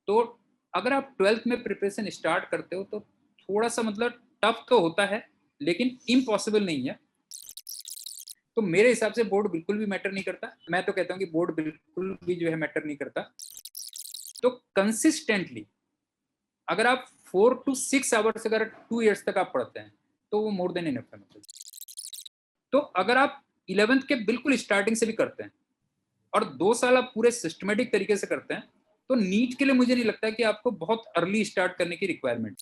तो अगर आप 12th में प्रिपरेशन स्टार्ट करते हो तो थोड़ा सा मतलब टफ तो होता है, लेकिन इम्पॉसिबल नहीं है। तो मेरे हिसाब से बोर्ड बिल्कुल भी मैटर नहीं करता। मैं तो कहता हूँ कि बोर्ड बिल्कुल भी जो है मैटर नहीं करता। तो कंसिस्टेंटली अगर आप 4 to 6 आवर्स अगर 2 years तक आप पढ़ते हैं तो वो मोर देन इनफ है। मतलब तो अगर आप 11th के बिल्कुल स्टार्टिंग से भी करते हैं और 2 साल आप पूरे सिस्टमेटिक तरीके से करते हैं तो नीट के लिए मुझे नहीं लगता कि आपको बहुत अर्ली स्टार्ट करने की requirement.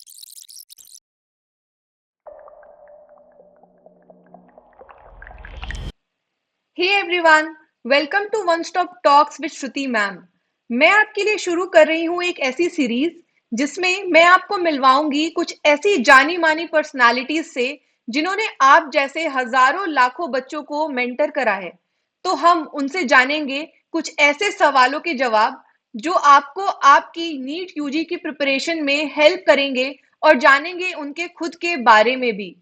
Hey everyone, welcome to one stop talks with Shruti ma'am. मैं आपके लिए शुरू कर रही हूँ एक ऐसी सीरीज जिसमें मैं आपको मिलवाऊंगी कुछ ऐसी जानी मानी पर्सनालिटीज से जिन्होंने आप जैसे हजारों लाखों बच्चों को मेंटर करा है। तो हम उनसे जानेंगे कुछ ऐसे सवालों के जवाब जो आपको आपकी नीट यूजी की प्रिपरेशन में हेल्प करेंगे और जानेंगे उनके खुद के बारे में भी।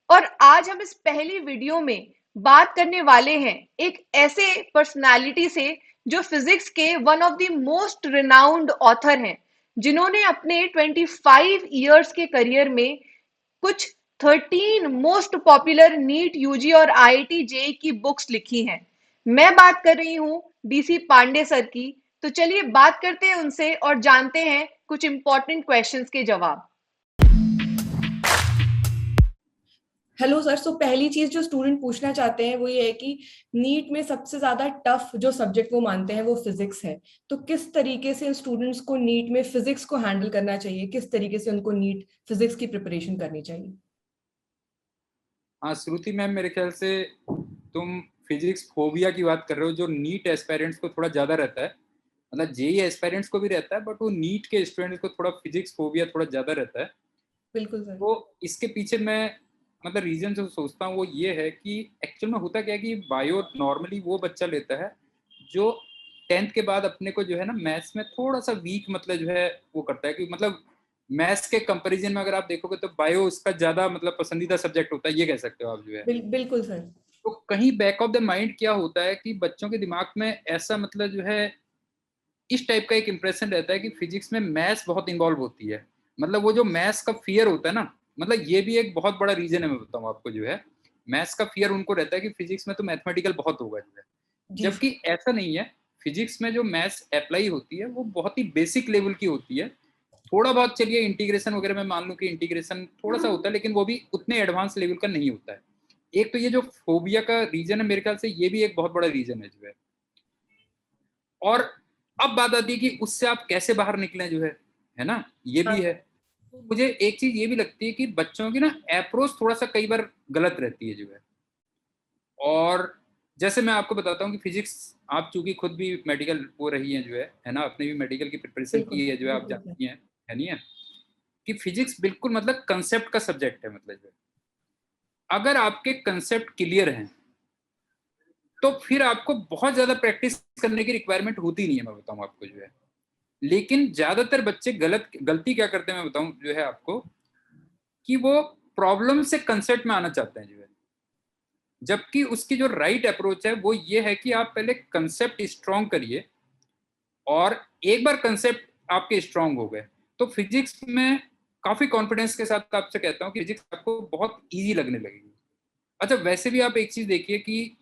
और आज हम इस पहली वीडियो में बात करने वाले हैं एक ऐसे पर्सनालिटी से जो फिजिक्स के one of the most renowned author हैं, जिन्होंने अपने 25 इयर्स के करियर में कुछ 13 मोस्ट पॉपुलर नीट यूजी और आईआईटी जेई की बुक्स लिखी हैं। मैं बात कर रही हूं डीसी पांडे सर की। तो चलिए बात करते हैं उनसे और जानते हैं कुछ इंपॉर्टेंट क्वेश्चंस के जवाब। Hello sir. सो पहली चीज जो स्टूडेंट पूछना चाहते हैं वो ये है कि नीट में सबसे ज्यादा टफ जो सब्जेक्ट वो मानते हैं वो फिजिक्स है। तो किस तरीके से स्टूडेंट्स को नीट में फिजिक्स को हैंडल करना चाहिए, किस तरीके से उनको नीट फिजिक्स की प्रिपरेशन करनी चाहिए? हाँ श्रुति मैम, मेरे ख्याल से तुम फिजिक्स फोबिया की बात कर रहे हो, जो नीट एस्पायरेंट्स को थोड़ा ज़्यादा रहता है। मतलब जेई एस्पायरेंट्स को भी रहता है, बट वो नीट के स्टूडेंट्स को थोड़ा फिजिक्स फोबिया थोड़ा ज़्यादा रहता है। बिल्कुल सर। तो इसके पीछे मैं मतलब रीजन जो सोचता हूँ वो ये है कि एक्चुअल में होता क्या है कि बायो नॉर्मली वो बच्चा लेता है जो 10th के बाद अपने को जो है ना मैथ्स में थोड़ा सा वीक मतलब जो है वो करता है कि मतलब मैथ्स के कंपैरिजन में अगर आप देखोगे तो बायो उसका ज़्यादा मतलब पसंदीदा सब्जेक्ट होता है, ये कह सकते हो आप जो है। बिल्कुल सर। तो कहीं बैक ऑफ द माइंड क्या होता है कि बच्चों के दिमाग में ऐसा मतलब जो है इस टाइप का एक इंप्रेशन रहता है कि फिजिक्स में मैथ्स बहुत इन्वॉल्व होती है। मतलब वो जो मैथ्स का फियर होता है ना, मतलब ये भी एक बहुत बड़ा रीजन है। मैं बताऊँ आपको जो है मैथ्स का फियर उनको रहता है कि फिजिक्स में तो मैथमेटिकल बहुत होगा जो है, जी जबकि ऐसा नहीं है। फिजिक्स में जो मैथ्स अप्लाई होती है वो बहुत ही बेसिक लेवल की होती है। थोड़ा बहुत चलिए इंटीग्रेशन वगैरह में मान लूँ कि इंटीग्रेशन थोड़ा सा होता है, लेकिन वो भी उतने एडवांस लेवल का नहीं होता है। एक तो ये जो फोबिया का रीजन है मेरे ख्याल से ये भी एक बहुत बड़ा रीजन है जो है। और अब बात आती है कि उससे आप कैसे बाहर निकलें जो है ना, ये हाँ भी है। सर। तो मुझे एक चीज ये भी लगती है कि बच्चों की ना अप्रोच थोड़ा सा कई बार गलत रहती है जो है। और जैसे मैं आपको बताता हूँ कि फिजिक्स, आप चूंकि खुद भी मेडिकल वो रही है जो है ना, आपने भी मेडिकल की प्रिपरेशन बिल्कुल की है जो है, आप बिल्कुल सर। जानती हैं है नहीं है कि फिजिक्स बिल्कुल मतलब कंसेप्ट का सब्जेक्ट है। मतलब जो है अगर आपके कंसेप्ट क्लियर हैं तो फिर आपको बहुत ज्यादा प्रैक्टिस करने की रिक्वायरमेंट होती नहीं है, मैं बताऊँ आपको जो है। लेकिन ज्यादातर बच्चे गलती क्या करते हैं मैं बताऊं जो है आपको, कि वो प्रॉब्लम से कंसेप्ट में आना चाहते हैं जो है। जबकि उसकी जो राइट अप्रोच है वो ये है कि आप पहले कंसेप्ट स्ट्रांग करिए, और एक बार कंसेप्ट आपके स्ट्रांग हो गए तो फिजिक्स में काफी कॉन्फिडेंस के साथ आपसे कहता हूँ कि फिजिक्स आपको बहुत इजी लगने लगेगी। अच्छा वैसे भी आप एक चीज देखिए कि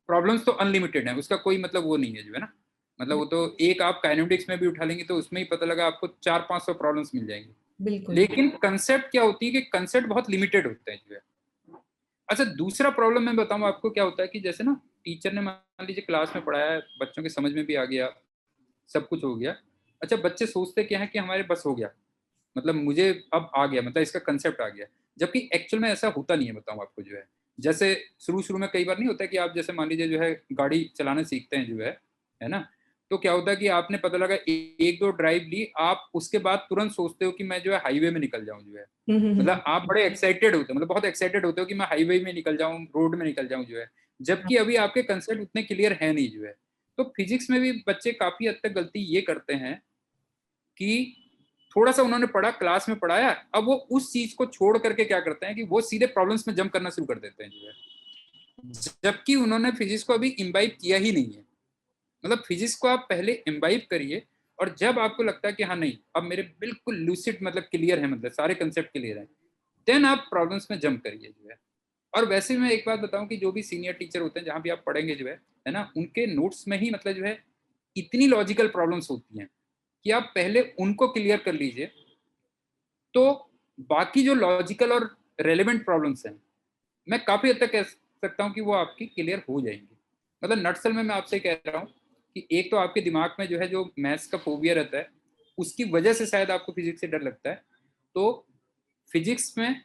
प्रॉब्लम्स तो अनलिमिटेड है, उसका कोई मतलब वो नहीं है जो है ना। मतलब वो तो एक आप काइनेटिक्स में भी उठा लेंगे तो उसमें ही पता लगा आपको 400-500 प्रॉब्लम्स मिल जाएंगी। बिल्कुल लेकिन कंसेप्ट क्या होती है कि कंसेप्ट बहुत लिमिटेड होते हैं जो है। अच्छा दूसरा प्रॉब्लम मैं बताऊं आपको क्या होता है कि जैसे ना टीचर ने मान लीजिए क्लास में पढ़ाया है, बच्चों के समझ में भी आ गया, सब कुछ हो गया। अच्छा बच्चे सोचते क्या है कि हमारे बस हो गया, मतलब मुझे अब आ गया, मतलब इसका कंसेप्ट आ गया। जबकि एक्चुअल में ऐसा होता नहीं है, बताऊं आपको जो है। जैसे शुरू शुरू में कई बार नहीं होता कि आप जैसे मान लीजिए जो है गाड़ी चलाना सीखते हैं जो है ना। तो क्या होता है कि आपने पता लगा एक दो ड्राइव ली, आप उसके बाद तुरंत सोचते हो कि मैं जो है हाईवे में निकल जाऊं जो है। मतलब आप बड़े एक्साइटेड होते हो, मतलब बहुत एक्साइटेड होते हो कि मैं हाईवे में निकल जाऊं, रोड में निकल जाऊं जो है। जबकि अभी आपके कंसेप्ट उतने क्लियर है नहीं जो है। तो फिजिक्स में भी बच्चे काफी हद तक गलती ये करते हैं कि थोड़ा सा उन्होंने पढ़ा, क्लास में पढ़ाया, अब वो उस चीज को छोड़ करके क्या करते हैं कि वो सीधे प्रॉब्लम्स में जंप करना शुरू कर देते हैं जो है। जबकि उन्होंने फिजिक्स को अभी इम्बाइब किया ही नहीं है। मतलब फिजिक्स को आप पहले इम्बाइब करिए, और जब आपको लगता है कि हाँ नहीं, अब मेरे बिल्कुल लूसिड मतलब क्लियर है, मतलब सारे कंसेप्ट क्लियर है, देन आप प्रॉब्लम्स में जंप करिए जो है। और वैसे मैं एक बात बताऊं कि जो भी सीनियर टीचर होते हैं जहाँ भी आप पढ़ेंगे जो है ना, उनके नोट्स में ही मतलब जो है इतनी लॉजिकल प्रॉब्लम्स होती हैं कि आप पहले उनको क्लियर कर लीजिए, तो बाकी जो लॉजिकल और रेलेवेंट प्रॉब्लम्स हैं मैं काफ़ी हद तक कह सकता हूँ कि वो आपकी क्लियर हो जाएंगी। मतलब नटसल में मैं आपसे कह रहा हूँ कि एक तो आपके दिमाग में जो है जो मैथ्स का फोबिया रहता है, उसकी वजह से शायद आपको फिजिक्स से डर लगता है। तो फिजिक्स में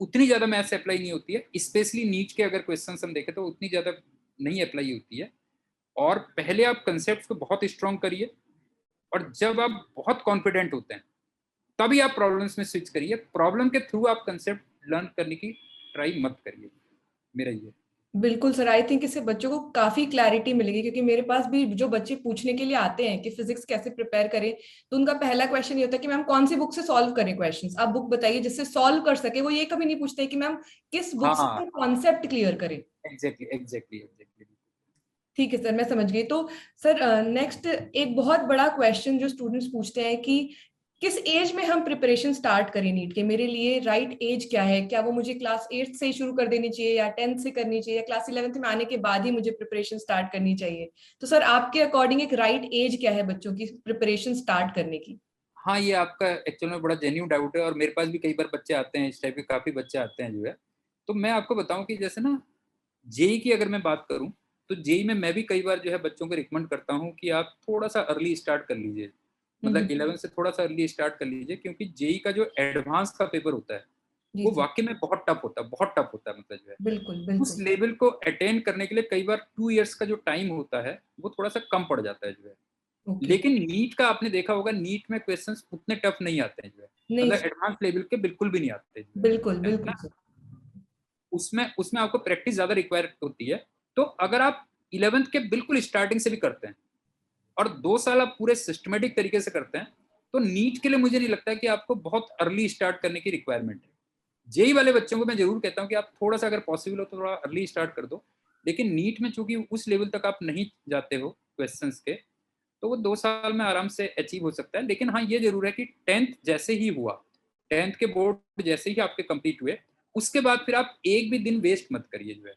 उतनी ज़्यादा मैथ्स अप्लाई नहीं होती है, स्पेशली नीट के अगर क्वेश्चन हम देखें तो उतनी ज़्यादा नहीं अप्लाई होती है। और पहले आप कंसेप्ट को बहुत स्ट्रॉन्ग करिए, और जब आप बहुत कॉन्फिडेंट होते हैं तभी आप प्रॉब्लम्स में स्विच करिए। प्रॉब्लम के थ्रू आप कंसेप्ट लर्न करने की ट्राई मत करिए, मेरा ये। बिल्कुल सर, आई थिंक इससे बच्चों को काफी क्लैरिटी मिलेगी, क्योंकि मेरे पास भी जो बच्चे पूछने के लिए आते हैं कि फिजिक्स कैसे प्रिपेयर करें, तो उनका पहला क्वेश्चन ये होता है कि मैम कौन सी बुक से सॉल्व करें क्वेश्चंस, आप बुक बताइए जिससे सॉल्व कर सके। वो ये कभी नहीं पूछते कि मैम किस बुक से हाँ, कॉन्सेप्ट क्लियर करें। Exactly exactly exactly. ठीक है सर, मैं समझ गई। तो सर नेक्स्ट एक बहुत बड़ा क्वेश्चन जो स्टूडेंट्स पूछते हैं कि किस एज में हम प्रिपरेशन स्टार्ट करें नीट के, मेरे लिए राइट एज क्या है? क्या वो मुझे क्लास 8 से ही शुरू कर देनी चाहिए, या 10th से करनी चाहिए, या क्लास 11th में आने के बाद ही मुझे प्रिपरेशन स्टार्ट करनी चाहिए? तो सर आपके अकॉर्डिंग एक राइट एज क्या है बच्चों की प्रिपरेशन स्टार्ट करने की? हाँ, ये आपका एक्चुअल में बड़ा जेन्युइन डाउट है, और मेरे पास भी कई बार बच्चे आते हैं, इस टाइप के काफ़ी बच्चे आते हैं जो है। तो मैं आपको बताऊं कि जैसे ना जेई की अगर मैं बात करूं, तो जेई में मैं भी कई बार जो है बच्चों को रिकमेंड करता हूं कि आप थोड़ा सा अर्ली स्टार्ट कर लीजिए, मतलब 11 से थोड़ा सा अर्ली स्टार्ट कर लीजिए, क्योंकि जेई का जो एडवांस का पेपर होता है जी वो सर। वाकई में बहुत टफ होता है, बहुत टफ होता है, मतलब जो है बिल्कुल उस बिल्कुल। लेवल को अटेन करने के लिए कई बार 2 इयर्स का जो टाइम होता है वो थोड़ा सा कम पड़ जाता है जो है। ओके। लेकिन नीट का आपने देखा होगा, नीट में क्वेश्चंस उतने टफ नहीं आते हैं जो है, नहीं मतलब सर, एडवांस लेवल के बिल्कुल भी नहीं आते जो बिल्कुल है बिल्कुल ना। सर। उसमें उसमें आपको प्रैक्टिस ज्यादा रिक्वायर होती है। तो अगर आप 11th के बिल्कुल स्टार्टिंग से भी करते हैं और 2 साल आप पूरे सिस्टमेटिक तरीके से करते हैं, तो नीट के लिए मुझे नहीं लगता है कि आपको बहुत अर्ली स्टार्ट करने की रिक्वायरमेंट है। जेई वाले बच्चों को मैं जरूर कहता हूँ कि आप थोड़ा सा अगर पॉसिबल हो तो थोड़ा अर्ली स्टार्ट कर दो। लेकिन नीट में चूंकि उस लेवल तक आप नहीं जाते हो क्वेश्चंस के, तो वो 2 साल में आराम से अचीव हो सकता है। लेकिन हाँ, ये जरूर है कि 10th जैसे ही हुआ, 10th के बोर्ड जैसे ही आपके कंप्लीट हुए, उसके बाद फिर आप एक भी दिन वेस्ट मत करिए जो है।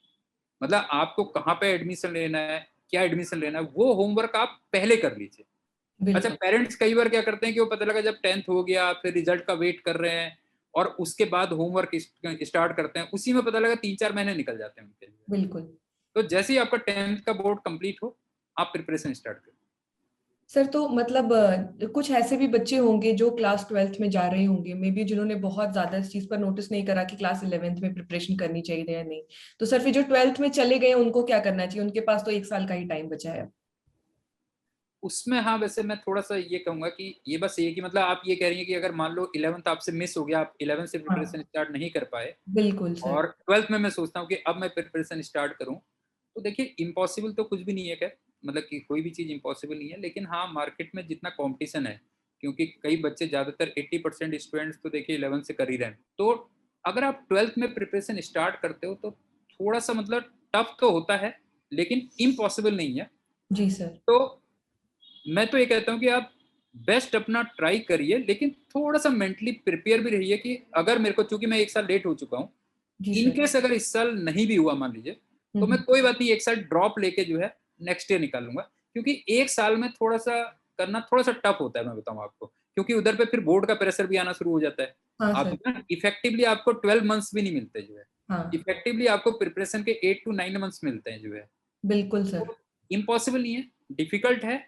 मतलब आपको कहाँ पे एडमिशन लेना है, क्या एडमिशन लेना है, वो होमवर्क आप पहले कर लीजिए। अच्छा, बिल्कुल पेरेंट्स कई बार क्या करते हैं कि वो पता लगा जब 10th हो गया फिर रिजल्ट का वेट कर रहे हैं, और उसके बाद होमवर्क स्टार्ट करते हैं, उसी में पता लगा 3-4 महीने निकल जाते हैं उनके लिए। बिल्कुल। तो जैसे ही आपका 10th का बोर्ड कंप्लीट हो, आप प्रिपरेशन स्टार्ट करें। सर तो मतलब कुछ ऐसे भी बच्चे होंगे जो क्लास 12th में जा रहे होंगे, मे बी जिन्होंने बहुत ज्यादा इस चीज पर नोटिस नहीं करा कि क्लास 11th में प्रिपरेशन करनी चाहिए या नहीं। तो सर फिर जो 12th में चले गए उनको क्या करना चाहिए? उनके पास तो 1 साल का ही टाइम बचा है। उसमें हाँ, वैसे मैं थोड़ा सा ये कहूंगा कि ये बस ये कि मतलब आप ये कह रही हैं कि अगर मान लो 11th आपसे मिस हो गया, आप 11th से प्रिपरेशन हाँ स्टार्ट नहीं कर पाए, बिल्कुल सर। और 12th में मैं सोचता हूँ कि अब मैं प्रिपरेशन स्टार्ट करूँ, तो देखिए इम्पॉसिबल तो कुछ भी नहीं है, क्या मतलब कि कोई भी चीज़ इम्पॉसिबल नहीं है। लेकिन हाँ, मार्केट में जितना कंपटीशन है, क्योंकि कई बच्चे ज़्यादातर 80% स्टूडेंट्स तो देखिए 11th से कर ही रहे हैं, तो अगर आप 12th में प्रिपरेशन स्टार्ट करते हो तो थोड़ा सा मतलब टफ तो होता है, लेकिन इम्पॉसिबल नहीं है। जी सर। तो मैं तो ये कहता हूँ कि आप बेस्ट अपना ट्राई करिए, लेकिन थोड़ा सा मेंटली प्रिपेयर भी रहिए कि अगर मेरे को, चूंकि मैं 1 साल लेट हो चुका हूँ, जी सर। इनकेस अगर इस साल नहीं भी हुआ मान लीजिए, तो मैं हम्म। कोई बात नहीं, 1 साल ड्रॉप लेके जो है नेक्स्ट ईयर निकाल लूंगा। क्योंकि 1 साल में थोड़ा सा करना थोड़ा सा टफ होता है, मैं बताऊँ आपको, क्योंकि उधर पे फिर बोर्ड का प्रेशर भी आना शुरू हो जाता है। हाँ आप सर। ना इफेक्टिवली आपको 12 मंथ्स भी नहीं मिलते जो है, हाँ इफेक्टिवली आपको प्रिपरेशन के 8 to 9 मंथ्स मिलते हैं जो है। बिल्कुल सर। तो इम्पॉसिबल नहीं है, डिफिकल्ट है,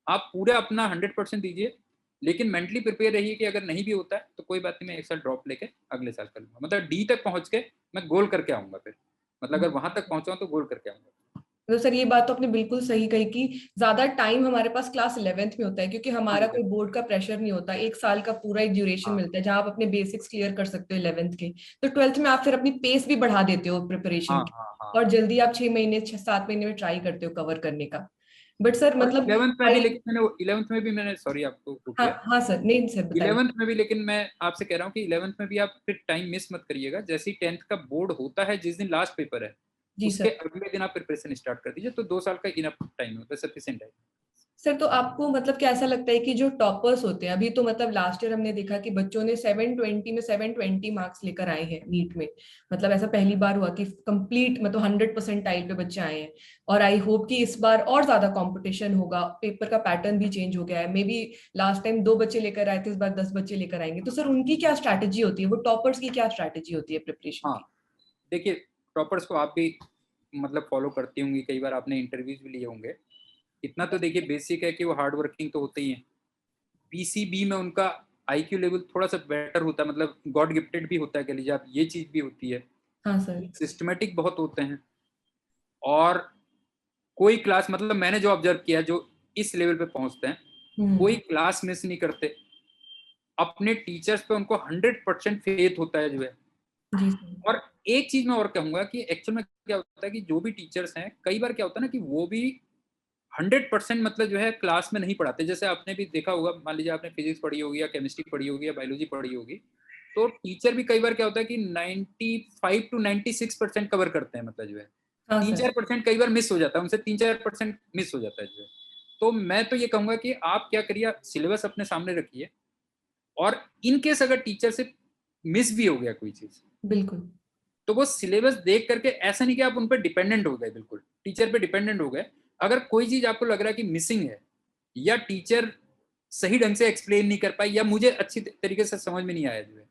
आप पूरा अपना 100% दीजिए, लेकिन मेंटली प्रिपेयर रहिए कि अगर नहीं भी होता है तो कोई बात नहीं, मैं 1 साल ड्रॉप लेके अगले साल कर लूंगा, मतलब डी तक पहुंच के मैं गोल करके आऊंगा फिर, मतलब अगर वहां तक पहुंचा तो गोल करके आऊंगा। तो सर ये बात तो आपने बिल्कुल सही कही कि ज्यादा टाइम हमारे पास क्लास 11th में होता है, क्योंकि हाँ हमारा जी, कोई बोर्ड का प्रेशर नहीं होता। 1 साल का पूरा एक ड्यूरेशन हाँ मिलता है जहां आप अपने बेसिक्स क्लियर कर सकते हो 11th के। तो 12th में आप फिर अपनी पेस भी बढ़ा देते हो प्रिपरेशन हाँ की, हाँ हाँ। और जल्दी आप 6 महीने 6-7 महीने में ट्राई करते हो कवर करने का। बट सर और मतलब 11th में भी, आई। लेकिन मैंने 11th में भी मैंने, सॉरी आपको हाँ रुकिए, हाँ सर, नहीं सर बताइए। 11th में भी, लेकिन मैं आपसे कह रहा हूँ कि 11th में भी आप फिर टाइम मिस मत करिएगा। जैसे ही 10th का बोर्ड होता है, जिस दिन लास्ट पेपर है जी उसके सर। अगले दिन आप प्रिपरेशन स्टार्ट कर दीजिए, तो 2 साल का इनफ टाइम होता है, सफिशिएंट है। सर तो आपको मतलब क्या ऐसा लगता है कि जो टॉपर्स होते हैं, अभी तो मतलब लास्ट ईयर हमने देखा कि बच्चों ने 720 में 720 मार्क्स लेकर आए हैं नीट में, मतलब ऐसा पहली बार हुआ कि कंप्लीट मतलब 100% पे बच्चे आए हैं। और आई होप कि इस बार और ज्यादा कंपटीशन होगा, पेपर का पैटर्न भी चेंज हो गया है, मे बी लास्ट टाइम 2 बच्चे लेकर आए थे, इस बार 10 बच्चे लेकर आएंगे। तो सर उनकी क्या स्ट्रैटेजी होती है, वो टॉपर्स की क्या स्ट्रैटेजी होती है प्रिपरेशन हाँ, की? देखिए, टॉपर्स को आप भी मतलब फॉलो करती होंगी, कई बार आपने इंटरव्यूज भी लिए होंगे। इतना तो देखिए बेसिक है कि वो हार्ड वर्किंग तो होते ही हैं। पीसीबी में उनका आईक्यू लेवल थोड़ा सा बेटर होता है, मतलब गॉड गिफ्टेड भी होता है, कह लीजिए आप, ये चीज भी होती है। हाँ सर। सिस्टमेटिक बहुत होते हैं। और कोई क्लास, मतलब मैंने जो ऑब्जर्व किया, जो इस लेवल पे पहुंचते हैं, कोई क्लास मिस नहीं करते। अपने टीचर्स पे उनको 100% फेथ होता है जो है। जी सर। और एक चीज मैं और कहूंगा कि एक्चुअल में क्या होता है कि जो भी टीचर्स हैं, कई बार क्या होता है ना कि वो भी 100% मतलब जो है क्लास में नहीं पढ़ाते। जैसे आपने भी देखा होगा, मान लीजिए आपने फिजिक्स पढ़ी होगी या केमिस्ट्री पढ़ी होगी या बायोलॉजी पढ़ी होगी, तो टीचर भी कई बार क्या होता है कि 95 to 96% कवर करते हैं, मतलब जो है हाँ तीन सर। चार परसेंट कई बार मिस हो जाता है उनसे, 3-4% मिस हो जाता है जो है। तो मैं तो ये कहूंगा कि आप क्या करिए, सिलेबस अपने सामने रखिए, और इन केस अगर टीचर से मिस भी हो गया कोई चीज, बिल्कुल। तो वो सिलेबस देख करके, ऐसा नहीं कि आप उन पर डिपेंडेंट हो गए, बिल्कुल टीचर पे डिपेंडेंट हो गए। अगर कोई चीज आपको लग रहा है कि मिसिंग है, या टीचर सही ढंग से एक्सप्लेन नहीं कर पाई, या मुझे अच्छी तरीके से समझ में नहीं आया जो है,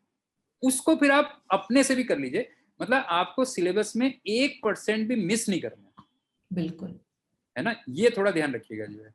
उसको फिर आप अपने से भी कर लीजिए। मतलब आपको सिलेबस में 1% भी मिस नहीं करना है। बिल्कुल। है ना, ये थोड़ा ध्यान रखिएगा जो है।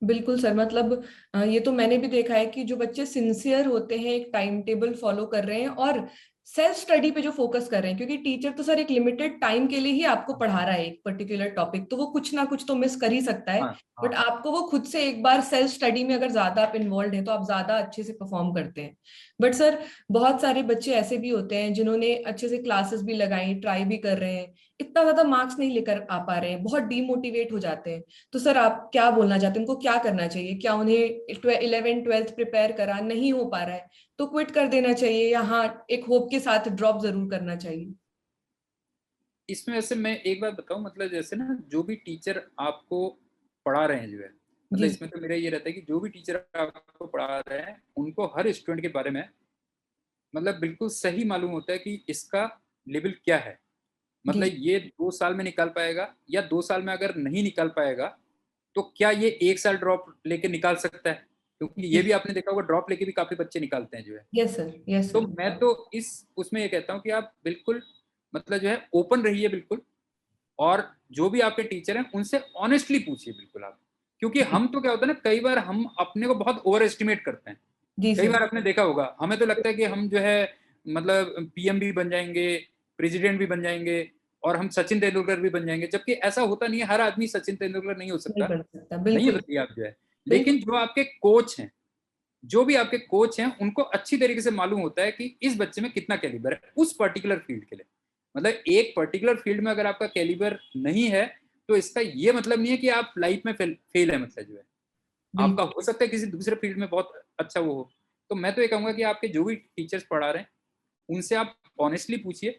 बिल्कुल सर, मतलब ये तो मैंने भी देखा है कि जो बच्चे सिंसियर होते हैं, एक टाइम टेबल फॉलो कर रहे हैं और सेल्फ स्टडी पे जो फोकस कर रहे हैं, क्योंकि टीचर तो सर एक लिमिटेड टाइम के लिए ही आपको पढ़ा रहा है एक पर्टिकुलर टॉपिक, तो वो कुछ ना कुछ तो मिस कर ही सकता है। हाँ बट हाँ। आपको वो खुद से एक बार सेल्फ स्टडी में अगर ज्यादा आप इन्वॉल्व हैं तो आप ज्यादा अच्छे से परफॉर्म करते हैं। बट सर बहुत सारे बच्चे ऐसे भी होते हैं जिन्होंने अच्छे से क्लासेस भी लगाई, ट्राई भी कर रहे हैं, इतना ज्यादा मार्क्स नहीं लेकर आ पा रहे हैं, बहुत डीमोटिवेट हो जाते हैं। तो सर आप क्या बोलना चाहते हैं, उनको क्या करना चाहिए? क्या उन्हें 11th 12th प्रिपेयर करा नहीं हो पा रहा है तो क्विट कर देना चाहिए, या हाँ एक होप के साथ ड्रॉप जरूर करना चाहिए? इसमें वैसे मैं एक बात बताऊं, मतलब जैसे ना, जो भी टीचर आपको पढ़ा रहे हैं जो है, मतलब जी इसमें तो मेरा ये रहता है कि जो भी टीचर आपको पढ़ा रहे हैं, उनको हर स्टूडेंट के बारे में मतलब बिल्कुल सही मालूम होता है कि इसका लेवल क्या है। जी। मतलब ये 2 साल में निकाल पाएगा, या 2 साल में अगर नहीं निकाल पाएगा, तो क्या ये 1 साल ड्रॉप लेके निकाल सकता है? क्योंकि ये जी। भी आपने देखा होगा, ड्रॉप लेके भी काफी बच्चे निकालते हैं जो है। यस सर, यस तो सर। मैं तो इस उसमें ये कहता हूँ कि आप बिल्कुल मतलब जो है ओपन रहिए बिल्कुल, और जो भी आपके टीचर हैं उनसे ऑनेस्टली पूछिए बिल्कुल आप। क्योंकि जी। हम तो क्या होता है ना, कई बार हम अपने को बहुत ओवर एस्टिमेट करते हैं। जी कई सर। बार आपने देखा होगा, हमें तो लगता है कि हम जो है मतलब पीएम भी बन जाएंगे, प्रेसिडेंट भी बन जाएंगे, और हम सचिन तेंदुलकर भी बन जाएंगे, जबकि ऐसा होता नहीं है। हर आदमी सचिन तेंदुलकर नहीं हो नहीं सकता, बन सकता, नहीं बिल्कुल। होती आप जो है। बिल्कुल। लेकिन जो आपके कोच हैं, जो भी आपके कोच हैं, उनको अच्छी तरीके से मालूम होता है कि इस बच्चे में कितना कैलिबर है उस पर्टिकुलर फील्ड के लिए। मतलब एक पर्टिकुलर फील्ड में अगर आपका कैलिबर नहीं है, तो इसका ये मतलब नहीं है कि आप लाइफ में फेल है, मतलब जो है आपका बिल्कुल। हो सकता है किसी दूसरे फील्ड में बहुत अच्छा वो हो। तो मैं तो ये कहूंगा कि आपके जो भी टीचर्स पढ़ा रहे हैं, उनसे आप ऑनेस्टली पूछिए,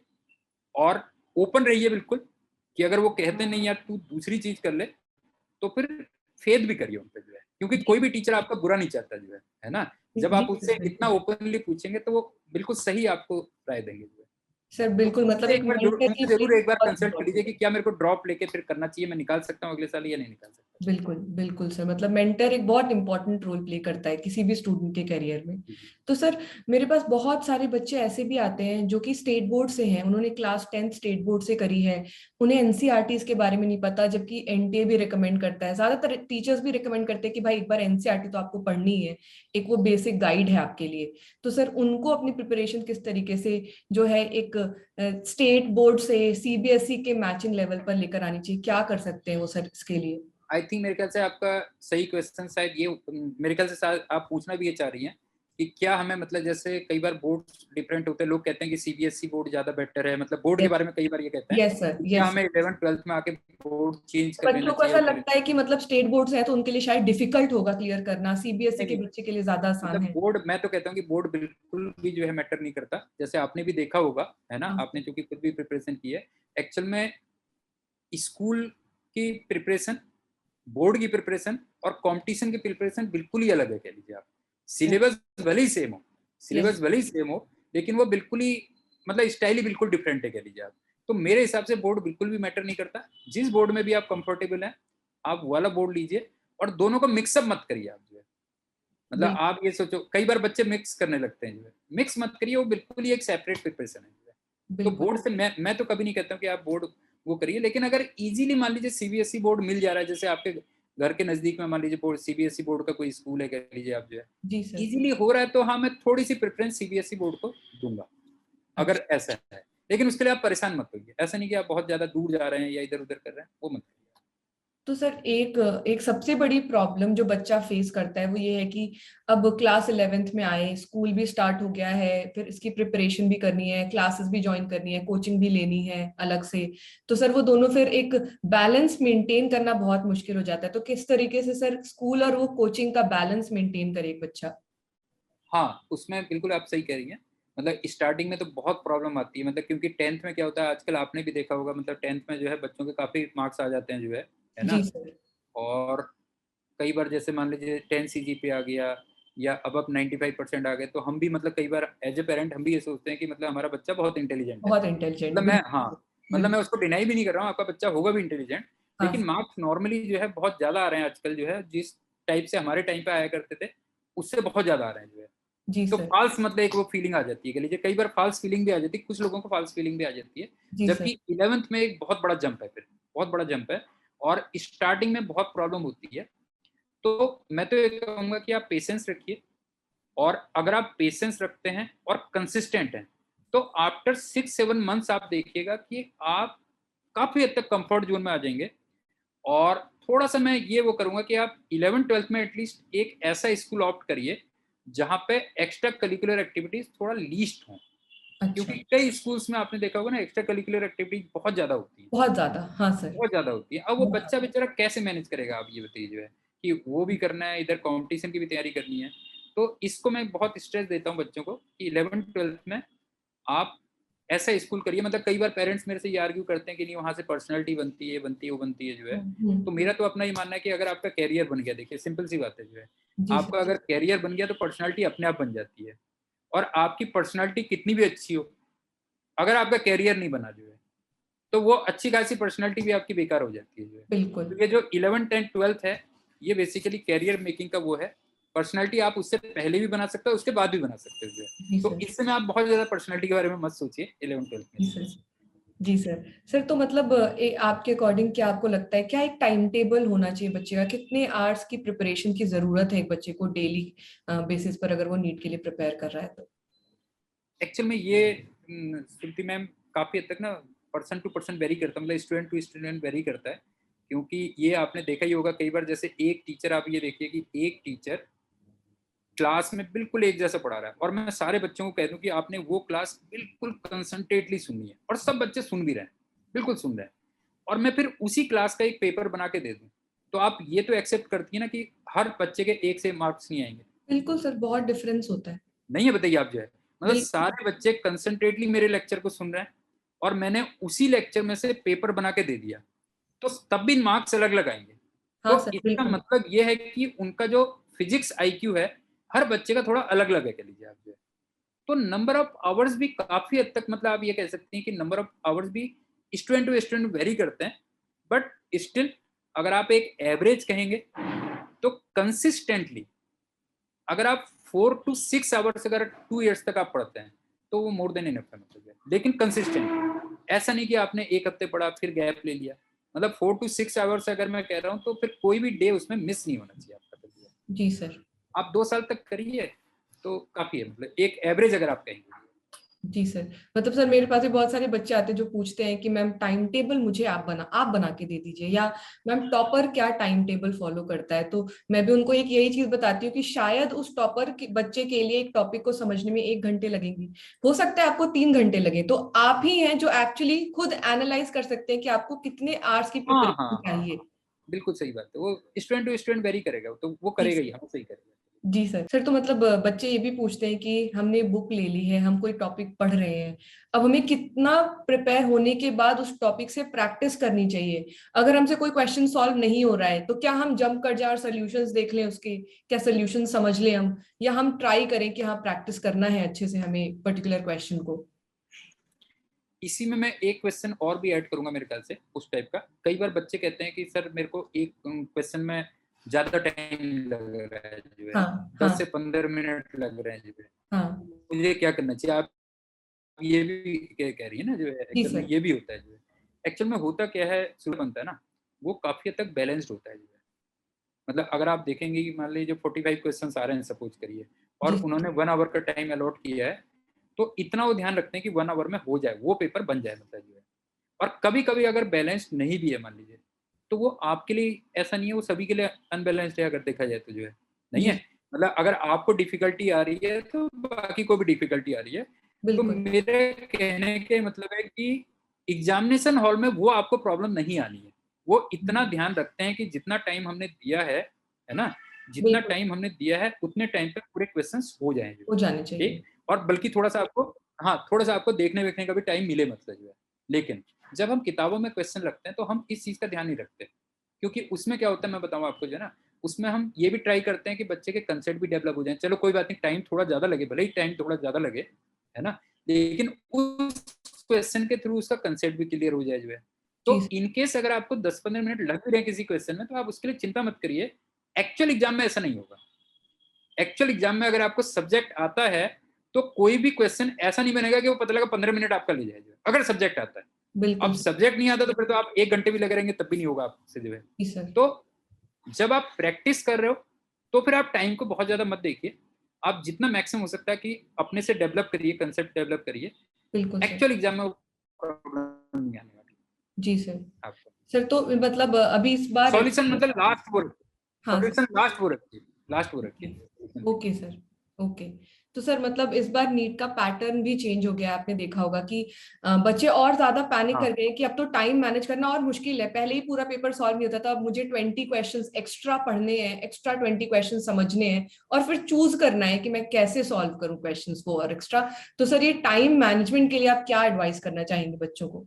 और ओपन रहिए बिल्कुल, कि अगर वो कहते नहीं यार तू दूसरी चीज कर ले, तो फिर फेद भी करिए उन पर जो है। क्योंकि जी। कोई भी टीचर आपका बुरा नहीं चाहता जो है ना। जब जी आप सर, उससे इतना बिल्कुल। ओपनली पूछेंगे, तो वो बिल्कुल सही आपको राय देंगे जो है। सर तो बिल्कुल, मतलब एक मेंटर की उनसे जरूर प्लेस एक बार बहुत कंसल्ट कर लीजिए इम्पोर्टेंट कि है। क्या मेरे को ड्रॉप लेके फिर करना चाहिए, मैं निकाल सकता हूँ अगले साल या नहीं निकाल सकता। बिल्कुल बिल्कुल सर, मतलब मेंटर एक बहुत इंपॉर्टेंट रोल प्ले करता है किसी भी स्टूडेंट के करियर में। जी जी। तो सर मेरे पास बहुत सारे बच्चे ऐसे भी आते हैं जो कि स्टेट बोर्ड से हैं, उन्होंने क्लास 10th स्टेट बोर्ड से करी है, उन्हें एनसीईआरटीज के बारे में नहीं पता, जबकि एनटीए भी रिकमेंड करता है, ज्यादातर टीचर्स भी रिकमेंड करते हैं कि भाई एक बार एनसीईआरटी तो आपको पढ़नी है, एक वो बेसिक गाइड है आपके लिए। तो सर उनको अपनी प्रिपरेशन किस तरीके से जो है एक स्टेट बोर्ड से सीबीएसई के मैचिंग लेवल पर लेकर आनी चाहिए, क्या कर सकते हैं वो सर इसके लिए? आई थिंक मेरे ख्याल से आपका सही क्वेश्चन शायद ये, मेरे ख्याल से शायद आप पूछना भी ये चाह रही हैं कि क्या हमें, मतलब जैसे कई बार बोर्ड डिफरेंट होते हैं, लोग कहते हैं कि सीबीएसई बोर्ड ज्यादा बेटर है, मतलब बोर्ड के बारे में कई बार ये कहते हैं यस सर, कि क्या यस। हमें 11th 12th में आके बोर्ड चेंज कर लेना बच्चों को चाहिए ऐसा और फिर। लगता है कि मतलब स्टेट बोर्ड से है तो उनके लिए शायद डिफिकल्ट होगा क्लियर करना, सीबीएसई नहीं के नहीं, बच्चे के लिए ज्यादा आसान मतलब है। बोर्ड, मैं तो कहता हूँ कि बोर्ड बिल्कुल भी जो है मैटर नहीं करता। जैसे आपने भी देखा होगा, है ना, हाँ आपने सर। चूंकि खुद भी प्रिपरेशन की है। एक्चुअल में स्कूल की प्रिपरेशन, बोर्ड की प्रिपरेशन और कंपटीशन की प्रिपरेशन बिल्कुल ही अलग है, कह लीजिए आप। सिलेबस भले ही सेम हो, सिलेबस भले ही सेम हो, लेकिन वो बिल्कुल ही मतलब स्टाइल ही बिल्कुल डिफरेंट है, कह लीजिए आप। तो मेरे हिसाब से बोर्ड बिल्कुल भी मैटर नहीं करता, जिस बोर्ड में भी आप कंफर्टेबल हैं आप वो वाला बोर्ड लीजिए, और दोनों को मिक्सअप मत करिए आप जो है। मतलब आप ये सोचो, कई बार बच्चे मिक्स करने लगते हैं जो है, मिक्स मत करिए, वो बिल्कुल ही एक सेपरेट प्रिपरेशन है जो है। तो बोर्ड से मैं तो कभी नहीं कहता हूँ कि आप बोर्ड वो करिए, लेकिन अगर इजीली मान लीजिए सीबीएसई बोर्ड मिल जा रहा है, जैसे आपके घर के नजदीक में मान लीजिए बोर्ड सीबीएसई बोर्ड का कोई स्कूल है, कह लीजिए आप जो है, इजीली हो रहा है, तो हाँ मैं थोड़ी सी प्रेफरेंस सीबीएसई बोर्ड को दूंगा, अगर ऐसा है। लेकिन उसके लिए आप परेशान मत होइए, ऐसा नहीं कि आप बहुत ज्यादा दूर जा रहे हैं या इधर उधर कर रहे हैं, वो मत करिए। तो सर एक सबसे बड़ी प्रॉब्लम जो बच्चा फेस करता है वो ये है कि अब क्लास 11th में आए, स्कूल भी स्टार्ट हो गया है, फिर इसकी प्रिपरेशन भी करनी है, क्लासेस भी ज्वाइन करनी है, कोचिंग भी लेनी है अलग से। तो सर वो दोनों फिर एक बैलेंस मेंटेन करना बहुत मुश्किल हो जाता है। तो किस तरीके से सर स्कूल और वो कोचिंग का बैलेंस मेंटेन करे एक बच्चा? हाँ, उसमें बिल्कुल आप सही कह रही हैं। मतलब स्टार्टिंग में तो बहुत प्रॉब्लम आती है, मतलब क्योंकि 10th में क्या होता है आजकल, आपने भी देखा होगा, मतलब 10th में जो है बच्चों के काफ़ी मार्क्स आ जाते हैं जो है ना। जी सर। और कई बार जैसे मान लीजिए 10 सीजीपीए आ गया या अब 95% आ गए, तो हम भी मतलब कई बार एज ए पेरेंट हम भी ये सोचते हैं कि मतलब हमारा बच्चा बहुत इंटेलिजेंट है। बहुत इंटेलिजेंट, मतलब मैं हाँ, मतलब मैं बिल्कुल। उसको डिनाई भी नहीं कर रहा हूँ, आपका बच्चा होगा भी इंटेलिजेंट, हाँ लेकिन मार्क्स नॉर्मली जो है बहुत ज़्यादा आ रहे हैं आजकल जो है, जिस टाइप से हमारे टाइम पे आया करते थे उससे बहुत ज़्यादा आ रहे हैं जो है। जी तो सर। फाल्स मतलब एक वो फीलिंग आ जाती है, कह लीजिए कई बार फाल्स फीलिंग भी आ जाती है, कुछ लोगों को फाल्स फीलिंग भी आ जाती है। जी सर। जबकि 11th में एक बहुत बड़ा जंप है, फिर बहुत बड़ा जंप है, और स्टार्टिंग में बहुत प्रॉब्लम होती है। तो मैं तो ये कहूँगा कि आप पेशेंस रखिए, और अगर आप पेशेंस रखते हैं और कंसिस्टेंट हैं, तो आफ्टर 6-7 मंथ्स आप देखिएगा कि आप काफ़ी हद तक कंफर्ट जोन में आ जाएंगे। और थोड़ा-सा मैं ये वो करूँगा कि आप 11th-12th में एटलीस्ट एक ऐसा स्कूल ऑप्ट करिए, जहाँ पे एक्स्ट्रा करिकुलर एक्टिविटीज़ थोड़ा लीस्ट हों। अच्छा। क्योंकि कई स्कूल्स में आपने देखा होगा ना, एक्स्ट्रा करिकुलर एक्टिविटीज़ बहुत ज़्यादा होती हैं, बहुत ज्यादा, हाँ सर। बहुत ज़्यादा होती हैं। अब वो बच्चा बेचारा कैसे मैनेज करेगा, आप ये बताइए जो है, कि वो भी करना है, इधर कॉम्पिटिशन की भी तैयारी करनी है। तो इसको मैं बहुत स्ट्रेस देता हूँ बच्चों को कि 11th-12th में आप ऐसा स्कूल करिए। मतलब कई बार पेरेंट्स मेरे से ये आर्ग्यू करते हैं कि नहीं, वहाँ से पर्सनैलिटी बनती है, बनती है, वो बनती है जो है। तो मेरा तो अपना ही मानना है कि अगर आपका करियर बन गया, देखिए सिंपल सी बात है जो है, जी आपका सर। अगर करियर बन गया तो पर्सनैलिटी अपने आप बन जाती है। और आपकी पर्सनैलिटी कितनी भी अच्छी हो, अगर आपका करियर नहीं बना जो है, तो वो अच्छी खासी पर्सनैलिटी भी आपकी बेकार हो जाती है जो है। बिल्कुल। तो ये जो 11th एंड 12th है, ये बेसिकली करियर मेकिंग का वो है। पर्सनैलिटी आप उससे पहले भी बना सकते हो, उसके बाद भी बना सकते हो जो है। जी तो सर। इस समय आप बहुत ज़्यादा पर्सनैलिटी के बारे में मत सोचिए 11th-12th में जी इस वजह सर। से। जी सर। सर तो मतलब आपके अकॉर्डिंग क्या आपको लगता है, क्या एक टाइम टेबल होना चाहिए बच्चे का? कितने आवर्स की प्रिपरेशन की जरूरत है एक बच्चे को डेली बेसिस पर, अगर वो नीट के लिए प्रिपेयर कर रहा है तो? एक्चुअल में ये श्रुति मैम काफ़ी हद तक ना पर्सन टू पर्सन वेरी करता है, मतलब स्टूडेंट टू स्टूडेंट वेरी करता है। क्योंकि ये आपने देखा ही होगा कई बार, जैसे एक टीचर, आप ये देखिए कि एक टीचर क्लास में बिल्कुल एक जैसा पढ़ा रहा है, और मैं सारे बच्चों को कह दूं कि आपने वो क्लास बिल्कुल कंसंट्रेटली सुननी है, और सब बच्चे सुन भी रहे हैं, बिल्कुल सुन रहे हैं, और मैं फिर उसी क्लास का एक पेपर बना के दे दूं, तो आप ये तो एक्सेप्ट करती है ना कि हर बच्चे के एक से मार्क्स नहीं आएंगे। बिल्कुल सर, बहुत डिफरेंस होता है। नहीं है, बताइए आप जो है, मतलब बिल्कुल। सारे बच्चे कंसंट्रेटली मेरे लेक्चर को सुन रहे हैं, और मैंने उसी लेक्चर में से पेपर बना के दे दिया, तो तब भी मार्क्स अलग अलग आएंगे। हाँ तो सर, इसका बिल्कुल। मतलब ये है कि उनका जो फिजिक्स आईक्यू है, हर बच्चे का थोड़ा अलग अलग है, कह लीजिए आप जो है। तो नंबर ऑफ आवर्स भी काफी हद तक, मतलब आप ये कह सकते हैं कि नंबर ऑफ आवर्स भी स्टूडेंट टू स्टूडेंट वेरी करते हैं। बट स्टिल अगर आप एक एवरेज कहेंगे, तो कंसिस्टेंटली अगर आप 4 to 6 आवर्स अगर 2 years तक आप पढ़ते हैं, तो वो मोर देन इनफ है, मतलब है। लेकिन कंसिस्टेंट, ऐसा नहीं कि आपने एक हफ्ते पढ़ा फिर गैप ले लिया। मतलब 4 to 6 आवर्स अगर मैं कह रहा हूँ, तो फिर कोई भी डे उसमें मिस नहीं होना चाहिए आपका, तो जी सर। आप 2 साल तक करिए तो काफी है, मतलब एक एवरेज अगर आप कहेंगे। जी सर। मतलब सर मेरे पास भी बहुत सारे बच्चे आते हैं जो पूछते हैं कि मैम टाइम टेबल मुझे आप बना के दे दीजिए, या मैम टॉपर क्या टाइम टेबल फॉलो करता है? तो मैं भी उनको एक यही चीज बताती हूँ कि शायद उस टॉपर के बच्चे के लिए एक टॉपिक को समझने में 1 घंटे लगेंगी, हो सकता है आपको 3 घंटे लगे। तो आप ही हैं जो एक्चुअली खुद एनालाइज कर सकते हैं कि आपको कितने आवर्स की हाँ प्रिपरेशन हाँ हाँ चाहिए। हाँ, बिल्कुल सही बात है। वो स्टूडेंट टू स्टूडेंट वेरी करेगा, तो वो जी करेगा ही, सर। हम सही करेगा। जी सर तो मतलब बच्चे ये भी पूछते हैं कि हमने बुक ले ली है, हम कोई टॉपिक पढ़ रहे हैं, अब हमें कितना प्रिपेयर होने के बाद उस टॉपिक से प्रैक्टिस करनी चाहिए। अगर हमसे कोई क्वेश्चन सॉल्व नहीं हो रहा है तो क्या हम जंप कर जाए और सोल्यूशंस देख लें उसके, क्या सोल्यूशन समझ लें हम, या हम ट्राई करें कि हाँ प्रैक्टिस करना है अच्छे से हमें पर्टिकुलर क्वेश्चन को। इसी में मैं एक क्वेश्चन और भी ऐड करूंगा मेरे ख्याल से उस टाइप का। कई बार बच्चे कहते हैं कि सर मेरे को एक क्वेश्चन में ज्यादा टाइम लग रहा है जो है, हाँ 10 से हाँ 15 मिनट लग रहे हैं जो है, हाँ मुझे क्या करना चाहिए? आप ये भी कह रही है ना जो है, जी एक्चुअल में सर। ये भी होता है जो है। एक्चुअल में होता क्या है, सूर्य बनता है ना, वो काफी हद तक बैलेंस्ड होता है जो है। मतलब अगर आप देखेंगे कि मान लीजिए 45 क्वेश्चन आ रहे हैं सपोज करिए, और जी उन्होंने 1 आवर का टाइम अलॉट किया है, तो इतना वो ध्यान रखते हैं कि 1 आवर में हो जाए, वो पेपर बन जाए मतलब जो है। और कभी कभी अगर बैलेंस्ड नहीं भी है मान लीजिए, तो वो आपके लिए ऐसा नहीं है, वो सभी के लिए अनबैलेंस्ड है अगर देखा जाए तो जो है, नहीं है। जी मतलब अगर आपको डिफिकल्टी आ रही है तो बाकी को भी डिफिकल्टी आ रही है। तो बिल्कुल मेरे कहने के मतलब है कि एग्जामिनेशन हॉल में वो आपको प्रॉब्लम नहीं आनी है। वो इतना ध्यान रखते हैं कि जितना टाइम हमने दिया है ना, जितना बिल्कुल टाइम हमने दिया है उतने टाइम पे पूरे क्वेश्चंस हो जाएंगे, हो जाने ठीक। चाहिए। और बल्कि थोड़ा सा आपको, हाँ थोड़ा सा आपको देखने वेखने का भी टाइम मिले मतलब जो है। लेकिन जब हम किताबों में क्वेश्चन रखते हैं तो हम इस चीज का ध्यान नहीं रखते, क्योंकि उसमें क्या होता है मैं बताऊं आपको जो है ना, उसमें हम ये भी ट्राई करते हैं कि बच्चे के कंसेप्ट भी डेवलप हो जाए। चलो कोई बात नहीं, टाइम थोड़ा ज्यादा लगे, भले ही टाइम थोड़ा ज्यादा लगे, है ना, लेकिन उस क्वेश्चन के थ्रू उसका कंसेप्ट भी क्लियर हो जाए जो है। तो जी सर इनकेस अगर आपको 10-15 मिनट लग भी रहे हैं किसी क्वेश्चन में, तो आप उसके लिए चिंता मत करिए। एक्चुअल एग्जाम में ऐसा नहीं होगा। एक्चुअल एग्जाम में अगर आपको सब्जेक्ट आता है, तो कोई भी क्वेश्चन ऐसा नहीं बनेगा कि वो पता लगा 15 मिनट आपका ले जाएगा, अगर सब्जेक्ट आता है। बिल्कुल अब सब्जेक्ट नहीं आता तो फिर तो आप 1 घंटे भी लगे रहेंगे तब भी नहीं होगा आपसे जो है। जी सर तो जब आप प्रैक्टिस कर रहे हो, तो फिर आप टाइम को बहुत ज्यादा मत देखिए। आप जितना मैक्सिमम हो सकता है कि अपने से डेवलप करिए, कंसेप्ट डेवलप करिए। बिल्कुल सर। एक्चुअल एग्जाम में प्रॉब्लम नहीं आने वाली जी सर। आपको। सर तो मतलब अभी इस बार सॉल्यूशन मतलब लास्ट वो, हाँ सर। सॉल्यूशन लास्ट वो रखिए, लास्ट वो ओके रखिए। Okay sir. ओके। तो सर मतलब इस बार नीट का पैटर्न भी चेंज हो गया है। आपने देखा होगा कि बच्चे और ज्यादा पैनिक हाँ कर गए कि अब तो टाइम मैनेज करना और मुश्किल है। पहले ही पूरा पेपर सॉल्व नहीं होता था, अब मुझे 20 क्वेश्चंस एक्स्ट्रा पढ़ने हैं, एक्स्ट्रा 20 क्वेश्चन समझने हैं, और फिर चूज करना है कि मैं कैसे सॉल्व करूं क्वेश्चंस को और एक्स्ट्रा। तो सर ये टाइम मैनेजमेंट के लिए आप क्या एडवाइस करना चाहेंगे बच्चों को।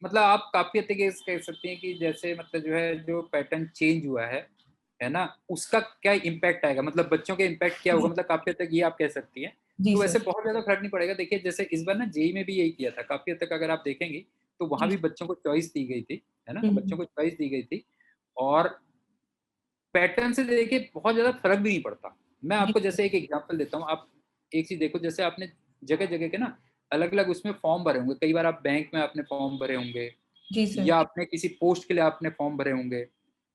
मतलब आप काफी हद तक ये कह सकते हैं कि जैसे मतलब जो है, जो पैटर्न चेंज हुआ है ना, उसका क्या इम्पैक्ट आएगा, मतलब बच्चों के इम्पैक्ट क्या होगा, जी मतलब काफी हद तक ये आप कह सकती हैं। जी तो सर। वैसे बहुत ज्यादा फर्क नहीं पड़ेगा। देखिए जैसे इस बार ना जेई में भी यही किया था काफी हद तक, अगर आप देखेंगी तो वहां जी भी बच्चों को चॉइस दी गई थी, है ना, बच्चों हम्म। को चॉइस दी गई थी। और पैटर्न से देखिए बहुत ज्यादा फर्क भी नहीं पड़ता। मैं जी आपको सर। जैसे एक एग्जांपल देता हूँ। आप एक चीज देखो, जैसे आपने जगह जगह के ना अलग अलग उसमें फॉर्म भरे होंगे। कई बार आप बैंक में आपने फॉर्म भरे होंगे, जी सर। या आपने किसी पोस्ट के लिए आपने फॉर्म भरे होंगे,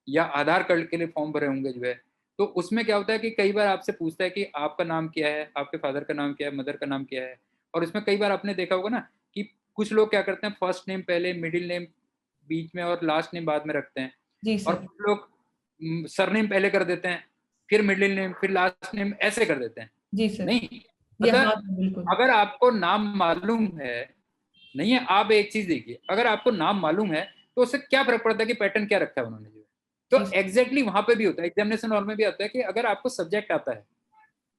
या आधार कार्ड के लिए फॉर्म भरे होंगे जो है। तो उसमें क्या होता है कि कई बार आपसे पूछता है कि आपका नाम क्या है, आपके फादर का नाम क्या है, मदर का नाम क्या है। और उसमें कई बार आपने देखा होगा ना कि कुछ लोग क्या करते हैं, फर्स्ट नेम पहले, मिडिल नेम बीच में, और लास्ट नेम बाद में रखते हैं। जी और सर। कुछ लोग सरनेम पहले कर देते हैं, फिर मिडिल नेम, फिर लास्ट नेम, ऐसे कर देते हैं। जी सर। नहीं, ये मतलब हाँ बिल्कुल। अगर आपको नाम मालूम है, नहीं है, आप एक चीज देखिए, अगर आपको नाम मालूम है तो उससे क्या फर्क पड़ता है कि पैटर्न क्या रखा है उन्होंने जो है। तो जी सर। एग्जैक्टली वहां पे भी होता है, एग्जामिनेशन हॉल में भी आता है कि अगर आपको सब्जेक्ट आता है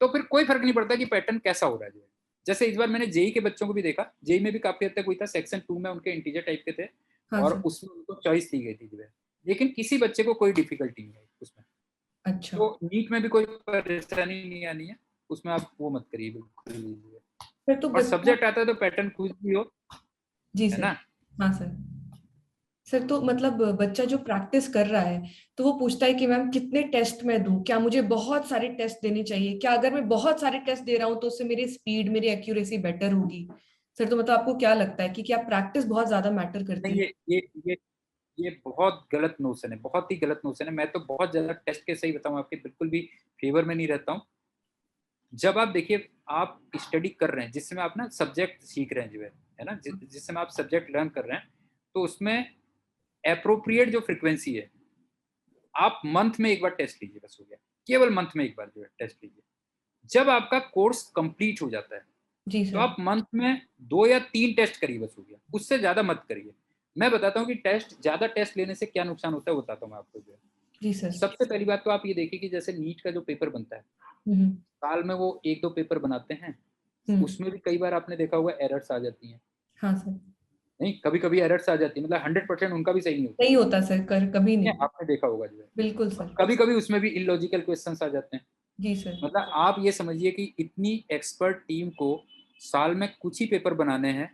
तो फिर कोई फर्क नहीं पड़ता कि पैटर्न कैसा हो रहा है जो है। जैसे इस बार मैंने जेई के बच्चों को भी देखा, जेई में भी काफी हद तक हुई था। सेक्शन 2 में उनके इंटीजर टाइप के थे, हाँ और सर। उसमें उनको चॉइस दी गई थी जो है। लेकिन किसी बच्चे को कोई डिफिकल्टी नहीं आई उसमें। अच्छा। तो नीट में भी कोई परेशानी नहीं आनी है उसमें, आप वो मत करिए बिल्कुल भी। फिर तो और बच्चा सब्जेक्ट आता है तो पैटर्न कुछ भी हो, जी है सर। ना। हाँ सर। सर तो मतलब बच्चा जो प्रैक्टिस कर रहा है तो वो पूछता है कि मैम कितने टेस्ट मैं दूं, क्या मुझे बहुत सारे टेस्ट देने चाहिए, क्या अगर मैं बहुत सारे टेस्ट दे रहा हूँ तो उससे मेरी स्पीड, मेरी एक्यूरेसी बेटर होगी। सर तो मतलब आपको क्या लगता है कि क्या प्रैक्टिस बहुत ज्यादा मैटर करती नहीं, है। ये बहुत गलत नोशन है, बहुत ही गलत नोशन है। मैं तो बहुत ज्यादा टेस्ट के, सही बताऊं आपके, बिल्कुल भी फेवर में नहीं रहता हूँ। जब आप देखिए, आप स्टडी कर रहे हैं जिसमें आप ना सब्जेक्ट सीख रहे हैं जो है ना, जिसमें आप सब्जेक्ट लर्न कर रहे हैं, तो उसमें अप्रोप्रिएट जो फ्रीक्वेंसी है, आप मंथ में एक बार टेस्ट लीजिए, बस हो गया। केवल मंथ में एक बार जो है टेस्ट लीजिए। जब आपका कोर्स कंप्लीट हो जाता है, जी तो सर। आप मंथ में 2 या 3 टेस्ट करिए, बस हो गया, उससे ज्यादा मत करिए। मैं बताता हूँ कि टेस्ट, ज्यादा टेस्ट लेने से क्या नुकसान होता है, बताता हूँ मैं आपको जो है। जी सर। सबसे पहली बात तो आप ये देखिए कि जैसे नीट का जो पेपर बनता है, साल में वो 1-2 पेपर बनाते हैं, उसमें भी कई बार आपने देखा होगा एरर्स आ जाती हैं। हाँ सर। नहीं, कभी-कभी एरर्स आ जाती है, मतलब 100% उनका भी सही नहीं होता है। नहीं होता सर, कभी ये नहीं। आपने देखा होगा जो है। बिल्कुल सर। कभी-कभी उसमें भी इलॉजिकल क्वेश्चंस आ जाते हैं। जी सर। मतलब आप ये समझिए कि इतनी एक्सपर्ट टीम को साल में कुछ ही पेपर बनाने हैं,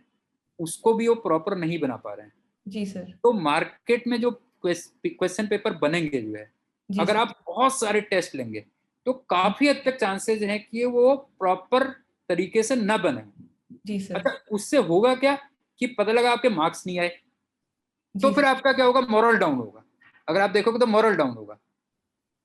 उसको भी वो प्रॉपर नहीं बना पा रहे हैं। जी सर। तो मार्केट में जो क्वेश्चन पेपर बनेंगे जो है, जी अगर सर। आप बहुत सारे टेस्ट लेंगे, तो काफ़ी हद तक चांसेज़ हैं कि वो प्रॉपर तरीके से ना बने। जी सर। अच्छा, उससे होगा क्या कि पता लगा आपके मार्क्स नहीं आए, तो जी फिर सर। आपका क्या होगा, मोरल डाउन होगा। अगर आप देखोगे तो मोरल डाउन होगा।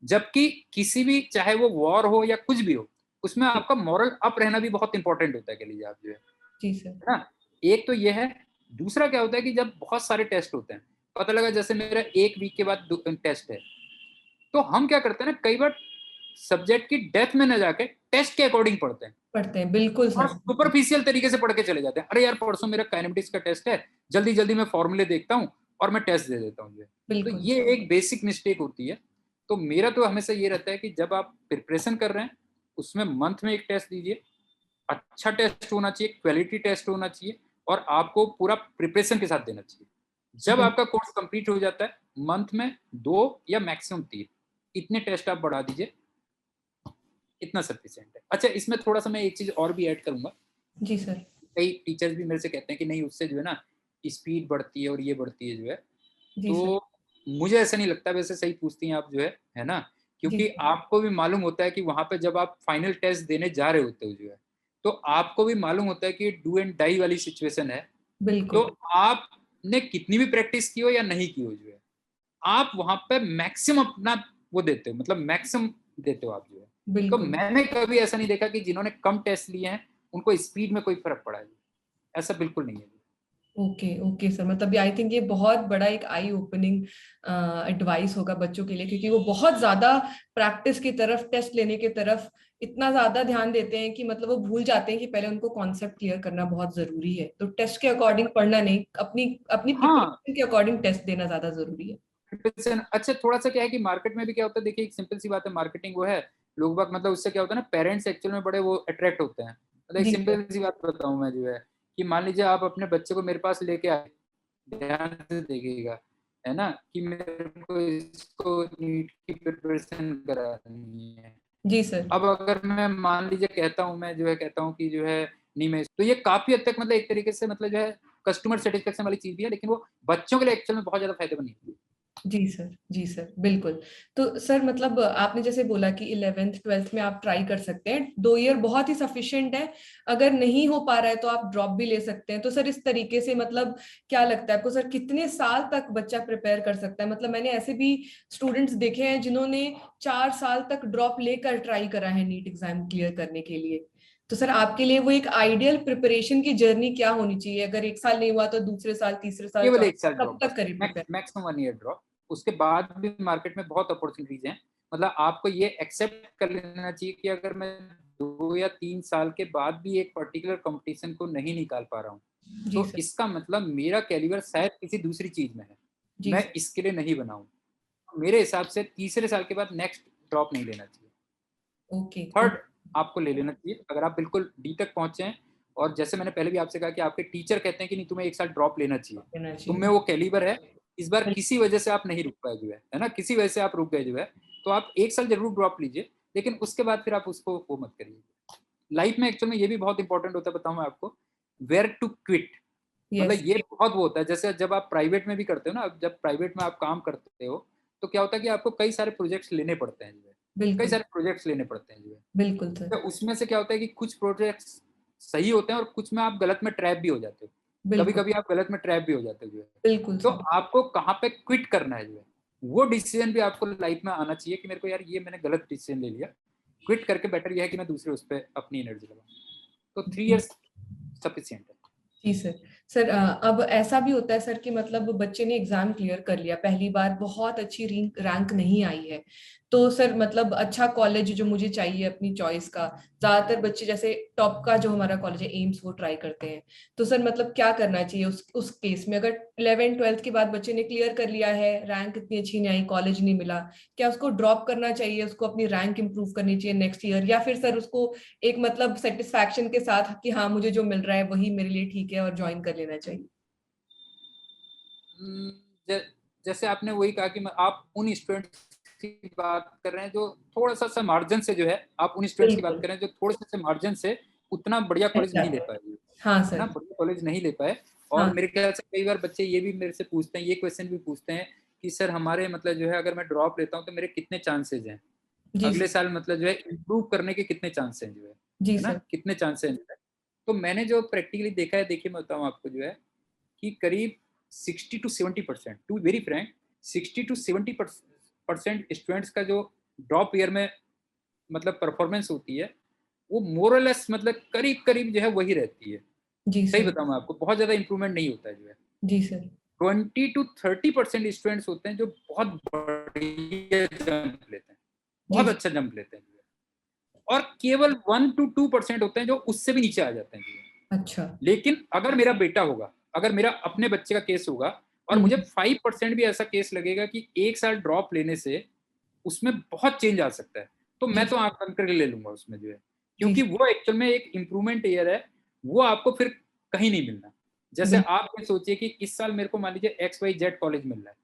जबकि किसी भी, चाहे वो वॉर हो या कुछ भी हो, उसमें जी आपका मोरल अप रहना भी बहुत इंपॉर्टेंट होता है, कह लीजिए आप जो है जी सर। ना? एक तो ये है। दूसरा क्या होता है कि जब बहुत सारे टेस्ट होते हैं, पता लगा जैसे मेरा 1 वीक के बाद टेस्ट है, तो हम क्या करते हैं ना, कई बार सब्जेक्ट की डेप्थ में ना जाके टेस्ट के अकॉर्डिंग पढ़ते हैं पढ़ते हैं, बिल्कुल और सर। सुपरफिशियल तरीके से पढ़ के चले जाते हैं। अरे यार, परसों मेरा काइनेमेटिक्स का टेस्ट है, जल्दी जल्दी मैं फॉर्मूले देखता हूँ और मैं टेस्ट दे देता हूँ। तो बिल्कुल। ये एक बेसिक मिस्टेक होती है। तो मेरा तो हमेशा ये रहता है कि जब आप प्रिपरेशन कर रहे हैं, उसमें मंथ में एक टेस्ट दीजिए। अच्छा टेस्ट होना चाहिए, क्वालिटी टेस्ट होना चाहिए और आपको पूरा प्रिपरेशन के साथ देना चाहिए। जब बिल्कुल। आपका कोर्स कंप्लीट हो जाता है, मंथ में 2 या मैक्सिमम 3 इतने टेस्ट आप बढ़ा दीजिए, इतना सफिशिएंट है। अच्छा, इसमें थोड़ा-सा मैं एक चीज़ और भी ऐड करूँगा। जी सर। कई टीचर्स भी मेरे से कहते हैं कि नहीं, उससे जो है ना स्पीड बढ़ती है और ये बढ़ती है जो है। जी सर। तो मुझे ऐसा नहीं लगता, वैसे सही पूछती हैं आप जो है ना? जी क्योंकि सर। आपको भी मालूम होता है कि वहाँ पे जब आप फाइनल टेस्ट देने जा रहे होते हो जो है, तो आपको भी मालूम होता है कि डू एंड डाई वाली सिचुएशन है। तो बिल्कुल। आपने कितनी भी प्रैक्टिस की हो या नहीं की हो जो है, आप वहाँ पे मैक्सिमम अपना वो देते हो, मतलब मैक्सिमम देते हो आप जो है। तो बिल्कुल। मैंने कभी ऐसा नहीं देखा कि जिन्होंने कम टेस्ट लिए हैं, उनको स्पीड में कोई फ़र्क पड़ा है। ऐसा बिल्कुल नहीं है। ओके, ओके सर, मतलब आई थिंक ये बहुत बड़ा एक आई ओपनिंग एडवाइस होगा बच्चों के लिए, क्योंकि वो बहुत ज्यादा प्रैक्टिस की तरफ, टेस्ट लेने की तरफ इतना ज्यादा ध्यान देते हैं कि मतलब वो भूल जाते हैं कि पहले उनको कॉन्सेप्ट क्लियर करना बहुत जरूरी है। तो टेस्ट के अकॉर्डिंग पढ़ना नहीं, अपनी अपनी हाँ, प्रिपरेशन के अकॉर्डिंग टेस्ट देना ज्यादा जरूरी है। प्रिपरेशन अच्छा, थोड़ा-सा क्या है कि मार्केट में भी क्या होता है, देखिए एक सिंपल सी बात है, मार्केटिंग वो है, लोग बाग मतलब उससे क्या होता है ना, पेरेंट्स एक्चुअल में बड़े वो अट्रैक्ट होते हैं। मतलब एक जी सर। सिंपल सी बात बताऊँ मैं जो है, कि मान लीजिए आप अपने बच्चे को मेरे पास लेके आए, ध्यान से देखिएगा, है ना? कि मेरे को इसको नीट की प्रिपरेशन करानी है। जी सर। अब अगर मैं मान लीजिए कहता हूँ, मैं जो है कहता हूँ कि जो है नहीं, मैं तो ये काफ़ी हद तक मतलब एक तरीके से मतलब जो है कस्टमर सैटिस्फैक्शन वाली चीज़ भी है, लेकिन वो बच्चों के लिए एक्चुअल में बहुत ज़्यादा फ़ायदेमंद नहीं है। जी सर। जी सर, बिल्कुल। तो सर मतलब आपने जैसे बोला कि 11th 12th में आप ट्राई कर सकते हैं, 2 ईयर बहुत ही सफिशिएंट है। अगर नहीं हो पा रहा है तो आप ड्रॉप भी ले सकते हैं। तो सर इस तरीके से मतलब क्या लगता है आपको सर, कितने साल तक बच्चा प्रिपेयर कर सकता है? मतलब मैंने ऐसे भी स्टूडेंट्स देखे हैं जिन्होंने 4 साल तक ड्रॉप लेकर ट्राई करा है नीट एग्जाम क्लियर करने के लिए। तो सर आपके लिए वो एक आइडियल प्रिपरेशन की जर्नी क्या होनी चाहिए? अगर 1 साल नहीं हुआ तो दूसरे साल, तीसरे साल, केवल 1 साल चौथे, कब ड्रॉप तक बस, करें प्रिपेयर? Maximum 1 year drop. उसके बाद भी मार्केट में बहुत अपॉर्च्युनिटीज़ हैं। मतलब आपको ये एक्सेप्ट कर लेना चाहिए कि अगर मैं 2 या 3 साल के बाद भी एक पर्टिकुलर कॉम्पिटिशन को नहीं निकाल पा रहा हूँ, जी तो सर। इसका मतलब मेरा कैलिबर शायद किसी दूसरी चीज़ में है। जी मैं सर। इसके लिए नहीं बना हूँ। मेरे हिसाब से तीसरे साल के बाद नेक्स्ट ड्रॉप नहीं लेना चाहिए। ओके। थर्ड आपको ले लेना चाहिए, अगर आप बिल्कुल डी तक पहुँचे हैं और जैसे मैंने पहले भी आपसे कहा कि आपके टीचर कहते हैं कि नहीं, तुम्हें 1 साल ड्रॉप लेना चाहिए। लेना तुम चाहिए। में वो कैलिबर है, इस बार बिल्कुल। किसी वजह से आप नहीं रुक पाए जो है ना? किसी वजह से आप रुक गए जो है, तो आप 1 साल ज़रूर ड्रॉप लीजिए, लेकिन उसके बाद फिर आप उसको वो मत करिए। लाइफ में एक्चुअल में ये भी बहुत इंपॉर्टेंट होता है, बताऊँ मैं आपको, वेयर टू क्विट। यस। मतलब ये बहुत वो होता है, जैसे जब आप प्राइवेट में भी करते हो ना, जब प्राइवेट में आप काम करते हो, तो क्या होता है कि आपको कई सारे प्रोजेक्ट्स लेने पड़ते हैं जो है, कई बिल्कुल। सारे प्रोजेक्ट्स लेने पड़ते हैं जो है। बिल्कुल सर। तो उसमें से क्या होता है कि कुछ प्रोजेक्ट्स सही होते हैं और कुछ में आप गलत में ट्रैप भी हो जाते हो। बिल्कुल। कभी-कभी आप गलत में ट्रैप भी हो जाते हो जो है। बिल्कुल तो सर। आपको कहाँ पे क्विट करना है जो है, वो डिसीज़न भी आपको लाइफ में आना चाहिए कि मेरे को यार ये मैंने गलत डिसीज़न ले लिया। क्विट करके बेटर ये है कि मैं दूसरे उस पे अपनी एनर्जी लगाऊँ। तो 3 जी। इयर्स सफिशिएंट है। जी सर। सर अब ऐसा भी होता है सर कि मतलब बच्चे ने एग्जाम क्लियर कर लिया, पहली बार बहुत अच्छी रैंक नहीं आई है, तो सर मतलब अच्छा कॉलेज जो मुझे चाहिए अपनी चॉइस का, ज्यादातर बच्चे जैसे टॉप का जो हमारा कॉलेज है एम्स वो ट्राई करते हैं, तो सर मतलब क्या करना चाहिए उस केस में, अगर 11th 12th के बाद बच्चे ने क्लियर कर लिया है, रैंक इतनी अच्छी नहीं आई, कॉलेज नहीं मिला, क्या उसको ड्रॉप करना चाहिए, उसको अपनी रैंक इंप्रूव करनी चाहिए नेक्स्ट ईयर, या फिर सर उसको एक मतलब सेटिस्फैक्शन के साथ कि हाँ मुझे जो मिल रहा है वही मेरे लिए ठीक है और ज्वाइन कर लेना चाहिए? हम्म, जैसे आपने वही कहा कि आप उन स्टूडेंट्स की बात कर रहे हैं जो थोड़ा सा मार्जिन से जो है, आप उन स्टूडेंट्स की बात बिल्कुल। कर रहे हैं जो थोड़े से मार्जिन से उतना बढ़िया कॉलेज नहीं ले पाए, हाँ है ना, सर। बढ़िया कॉलेज नहीं ले पाए। और हाँ मेरे ख्याल से कई बार बच्चे ये भी मेरे से पूछते हैं, ये क्वेश्चन भी पूछते हैं कि सर हमारे मतलब जो है अगर मैं ड्रॉप लेता हूँ तो मेरे कितने चांसेज हैं जी अगले सर। साल, मतलब जो है इम्प्रूव करने के कितने चांस हैं जो जी है ना, सर। कितने चांसेस हैं। तो मैंने जो प्रैक्टिकली देखा है, देखिए मैं बताऊँ आपको जो है कि करीब 60 to 70%, to very frank 60 to 70% students का जो ड्रॉप ईयर में मतलब परफॉर्मेंस होती है वो मोरलेस मतलब करीब करीब जो है वही रहती है। जी सही सर। बताऊँ मैं आपको, बहुत ज़्यादा इंप्रूवमेंट नहीं होता है जो है। जी सर। 20 to 30% स्टूडेंट्स होते हैं जो बहुत बढ़िया जंप लेते हैं, जी बहुत अच्छा जंप लेते हैं जो है। और केवल 1 to 2% होते हैं जो उससे भी नीचे आ जाते हैं जो है। अच्छा। लेकिन अगर मेरा बेटा होगा, अगर मेरा अपने बच्चे का केस होगा और मुझे हम्म। 5% भी ऐसा केस लगेगा कि एक साल ड्रॉप लेने से उसमें बहुत चेंज आ सकता है, तो जी मैं तो आंख बंद करके ले लूंगा उसमें जो है, जी क्योंकि वो एक्चुअल में एक इम्प्रूवमेंट ईयर है, वो आपको फिर कहीं नहीं मिलना। जैसे बिल्कुल। आप ये सोचिए कि इस साल मेरे को मान लीजिए XYZ कॉलेज मिल रहा है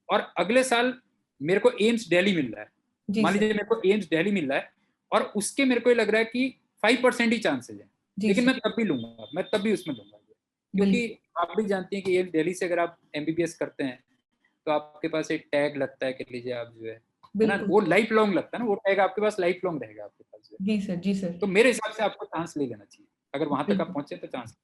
और अगले साल मेरे को एम्स दिल्ली मिल रहा है, जी मान सर। लीजिए मेरे को एम्स दिल्ली मिल रहा है और उसके मेरे को ये लग रहा है कि 5% ही चांसेस है, जी लेकिन सर। मैं तब भी लूंगा, मैं तब भी उसमें लूंगा, क्योंकि बिल्कुल। आप भी जानती हैं कि एम्स दिल्ली से अगर आप MBBS करते हैं तो आपके पास एक टैग लगता है, कह लीजिए आप जो है ना, बिल्कुल। वो लाइफ लॉन्ग लगता है ना, वो टैग आपके पास लाइफ लॉन्ग रहेगा आपके पास जो है। जी सर। जी सर। तो मेरे हिसाब से आपको चांस ले लेना चाहिए, अगर वहां तक आप बिल्कुल। पहुंचे तो चांस।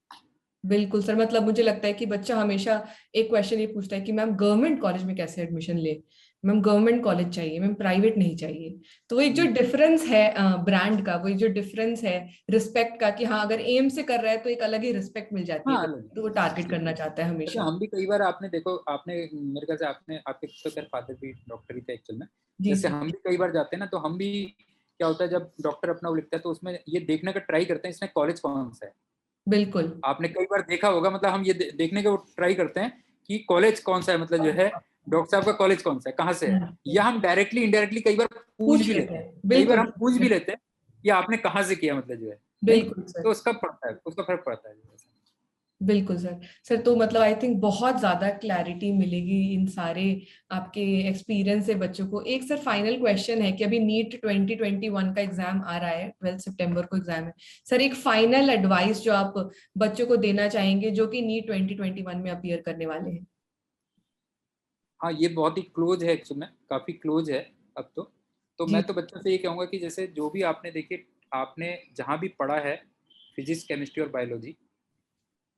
बिल्कुल सर, मतलब मुझे लगता है कि बच्चा हमेशा एक क्वेश्चन ये पूछता है कि मैम गवर्नमेंट कॉलेज में कैसे एडमिशन ले, मैम गवर्नमेंट कॉलेज चाहिए, मैम प्राइवेट नहीं चाहिए। तो वो एक जो डिफरेंस है ब्रांड का, वो एक जो डिफरेंस है रिस्पेक्ट का, कि हाँ अगर एम से कर रहा है तो एक अलग ही रिस्पेक्ट मिल जाती है हाँ, बच्चे को, तो वो टारगेट करना चाहता है अच्छा हमेशा। हम भी कई बार, आपने देखो, आपने मेरे ख्याल से आपने आपके तो खैर फादर भी डॉक्टर ही थे एक्चुअल में, जी जैसे सर। हम भी कई बार जाते हैं ना, तो हम भी क्या होता है जब डॉक्टर अपना वो लिखता है तो उसमें ये देखने का ट्राई करते हैं इसने कॉलेज कौन सा है। बिल्कुल। आपने कई बार देखा होगा, मतलब हम ये देखने का ट्राई करते हैं कि कॉलेज कौन सा है, मतलब जो है डॉक्टर साहब का कॉलेज कौन सा है, कहाँ से है, या हम डायरेक्टली इनडायरेक्टली कई बार पूछ पूछ भी लेते लेते हैं, हैं, कई बार बिल्कुल। हम पूछ भी लेते हैं कि आपने कहाँ से किया, मतलब जो है नहीं, बिल्कुल सर। तो उसका पड़ता है, उसका फर्क पड़ता है। बिल्कुल सर। सर तो मतलब आई थिंक बहुत ज्यादा क्लैरिटी मिलेगी इन सारे आपके एक्सपीरियंस से बच्चों को। एक सर फाइनल क्वेश्चन है कि अभी नीट 2021 का एग्जाम आ रहा है, 12 सितंबर को एग्जाम है। सर एक फाइनल एडवाइस जो आप बच्चों को देना चाहेंगे जो कि नीट 2021 में अपीयर करने वाले हैं? हाँ, ये बहुत ही क्लोज है एक्चुअल में, काफ़ी क्लोज है अब तो जी। मैं तो बच्चों से ये कहूँगा कि जैसे जो भी आपने देखिए, आपने जहाँ भी पढ़ा है फिजिक्स, केमिस्ट्री और बायोलॉजी,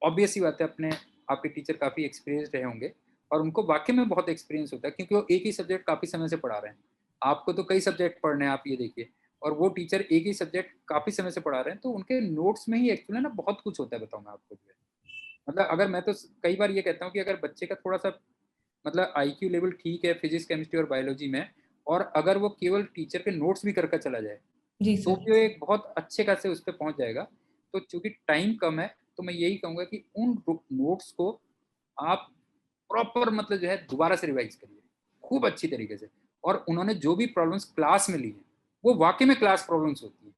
ऑब्वियस ही बात है, अपने आपके टीचर काफ़ी एक्सपीरियंसड रहे होंगे और उनको वाकई में बहुत एक्सपीरियंस होता है, क्योंकि वो एक ही सब्जेक्ट काफ़ी समय से पढ़ा रहे हैं। आपको तो कई सब्जेक्ट पढ़ने हैं, आप ये देखिए, और वो टीचर एक ही सब्जेक्ट काफ़ी समय से पढ़ा रहे हैं, तो उनके नोट्स में ही एक्चुअली ना बहुत कुछ होता है, बताऊँ मैं आपको जो है। मतलब अगर मैं तो कई बार ये कहता हूँ कि अगर बच्चे का थोड़ा सा मतलब IQ लेवल ठीक है फिजिक्स, केमिस्ट्री और बायोलॉजी में, और अगर वो केवल टीचर के नोट्स भी करके चला जाए जी तो सर। भी वो एक बहुत अच्छे खासे उस पर पहुंच जाएगा। तो चूंकि टाइम कम है, तो मैं यही कहूँगा कि उन नोट्स को आप प्रॉपर मतलब जो है दोबारा से रिवाइज करिए खूब अच्छी तरीके से। और उन्होंने जो भी प्रॉब्लम्स क्लास में ली है वो वाकई में क्लास प्रॉब्लम्स होती है,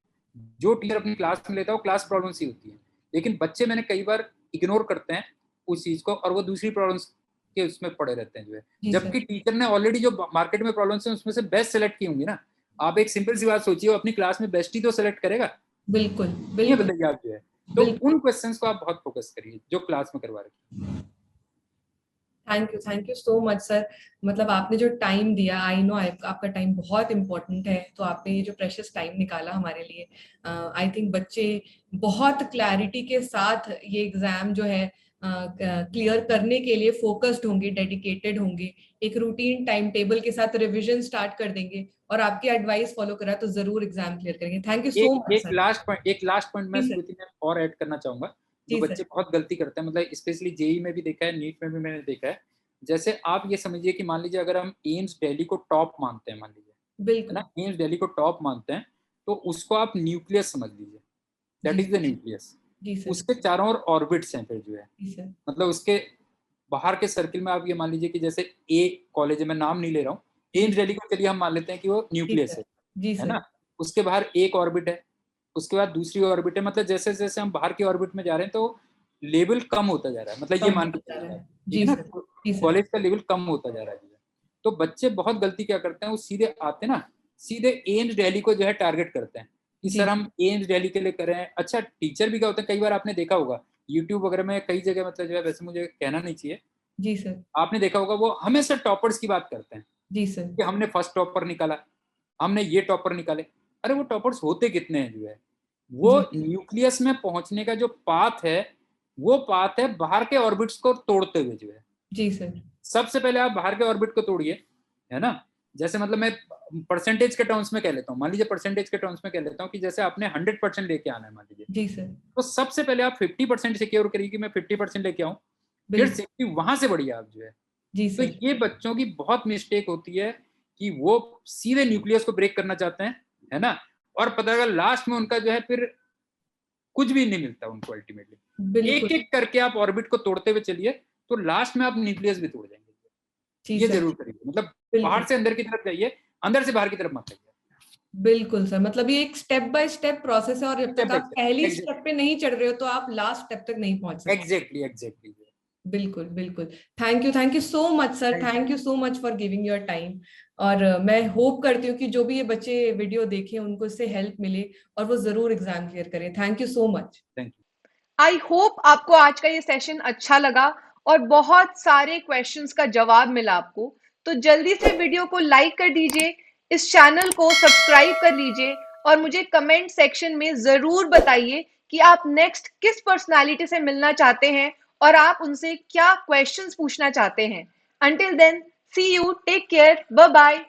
जो टीचर अपनी क्लास में लेता है वो क्लास प्रॉब्लम्स ही होती है। लेकिन बच्चे मैंने कई बार इग्नोर करते हैं उस चीज़ को और वो दूसरी प्रॉब्लम्स के उसमें पड़े रहते हैं जो है, जी सर। जबकि टीचर ने ऑलरेडी जो मार्केट में प्रॉब्लम्स हैं उसमें से बेस्ट सेलेक्ट की होंगी ना। आप एक सिंपल सी बात सोचिए, वो अपनी क्लास में बेस्ट ही तो सेलेक्ट करेगा, बिल्कुल। ये बिल्कुल। बताइए आप जो है। तो बिल्कुल। उन क्वेश्चंस को आप बहुत फोकस करिए जो क्लास में करवा रहे हैं। Thank you so much sir. मतलब आपने जो टाइम दिया, आई नो आपका टाइम बहुत इंपॉर्टेंट है, तो आपने ये जो प्रेशियस टाइम निकाला हमारे लिए, आई थिंक बच्चे बहुत क्लैरिटी के साथ ये एग्जाम जो है क्लियर करने के लिए फोकस्ड होंगे, डेडिकेटेड होंगे, एक रूटीन टाइम टेबल के साथ रिवीजन स्टार्ट कर देंगे और आपकी एडवाइस फॉलो करा तो जरूर एग्जाम क्लियर करेंगे। थैंक यू सो एक मच सर। एक लास्ट पॉइंट मैं जी सर। स्मृति में और ऐड करना चाहूंगा, जो जी बच्चे सर। बहुत गलती करते हैं, मतलब स्पेशली जेई में भी देखा है, नीट में भी मैंने देखा है। जैसे आप ये समझिए कि मान लीजिए अगर हम एम्स दिल्ली को टॉप मानते हैं, मान लीजिए है बिल्कुल ना, एम्स दिल्ली को टॉप मानते हैं, तो उसको आप न्यूक्लियस समझ लीजिए, that G is the nucleus. जी सर उसके चारों ओर ऑर्बिट्स हैं फिर जो है, जी सर मतलब उसके बाहर के सर्किल में आप ये मान लीजिए कि जैसे ए कॉलेज है, मैं नाम नहीं ले रहा हूँ, एम्स जी दिल्ली को चलिए हम मान लेते हैं कि वो जी न्यूक्लियस सर जी है सर ना। उसके बाहर एक ऑर्बिट है, उसके बाद दूसरी ऑर्बिट है, मतलब जैसे जैसे हम बाहर की ऑर्बिट में जा रहे हैं तो लेवल कम होता जा रहा है, मतलब ये कम मान के होता जा चलिए रहा आप, है ठीक जी है ना, सर जी सर कॉलेज का लेवल कम होता जा रहा है। तो बच्चे बहुत गलती क्या करते हैं, वो सीधे आते ना, सीधे एम्स दिल्ली को जो है टारगेट करते हैं कि जी सर हम एम्स दिल्ली के लिए करें। अच्छा, टीचर भी क्या होता है, कई बार आपने देखा होगा यूट्यूब वगैरह में कई जगह, मतलब जो है, वैसे मुझे कहना नहीं चाहिए, जी सर आपने देखा होगा वो हमेशा टॉपर्स की बात करते हैं जी सर कि हमने फर्स्ट टॉपर निकाला, हमने ये टॉपर निकाले। अरे वो टॉपर्स होते कितने हैं जो है, वो जी न्यूक्लियस में पहुंचने का जो पाथ है, वो पाथ है बाहर के ऑर्बिट्स को तोड़ते हुए जो है। जी सर सबसे पहले आप बाहर के ऑर्बिट को तोड़िए, है ना। जैसे मतलब मैं परसेंटेज के टर्म्स में कह लेता हूँ, मान लीजिए परसेंटेज के टर्म्स में कह लेता हूँ कि जैसे आपने 100% लेके आना है मान लीजिए, जी सर तो सबसे पहले आप 50% सिक्योर करिए कि मैं 50% लेके आऊँ, फिर बिल्कुल 60 वहां से बढ़िए आप जो है। जी तो सर ये बच्चों की बहुत मिस्टेक होती है कि वो सीधे न्यूक्लियस को ब्रेक करना चाहते हैं, है ना, और पता लगा लास्ट में उनका जो है फिर कुछ भी नहीं मिलता उनको अल्टीमेटली। एक बिल्कुल एक करके आप ऑर्बिट को तोड़ते हुए चलिए, तो लास्ट में आप न्यूक्लियस भी तोड़ देंगे। जी ये सर जरूर करिए, मतलब बाहर बिल्कुल से अंदर की तरफ जाइए, अंदर से बाहर की तरफ मत जाइए। बिल्कुल सर मतलब ये एक स्टेप बाय स्टेप प्रोसेस है और जब स्टेप तक बाय आप पहली स्टेप, स्टेप पे नहीं चढ़ रहे हो तो आप लास्ट स्टेप तक नहीं पहुंच सकते एग्जैक्टली एग्जैक्टली। बिल्कुल बिल्कुल thank you so much sir thank you. Thank you so much for giving your time और मैं होप करती हूँ कि जो भी ये बच्चे वीडियो देखें उनको इससे हेल्प मिले और वो जरूर एग्जाम क्लियर करें thank you so much thank you. I hope आपको आज का ये सेशन अच्छा लगा और बहुत सारे क्वेश्चंस का जवाब मिला आपको। तो जल्दी से वीडियो को लाइक कर दीजिए, इस चैनल को सब्सक्राइब कर लीजिए और मुझे कमेंट सेक्शन में जरूर बताइए कि आप नेक्स्ट किस पर्सनालिटी से मिलना चाहते हैं और आप उनसे क्या क्वेश्चंस पूछना चाहते हैं। Until then, see you, take care, bye bye.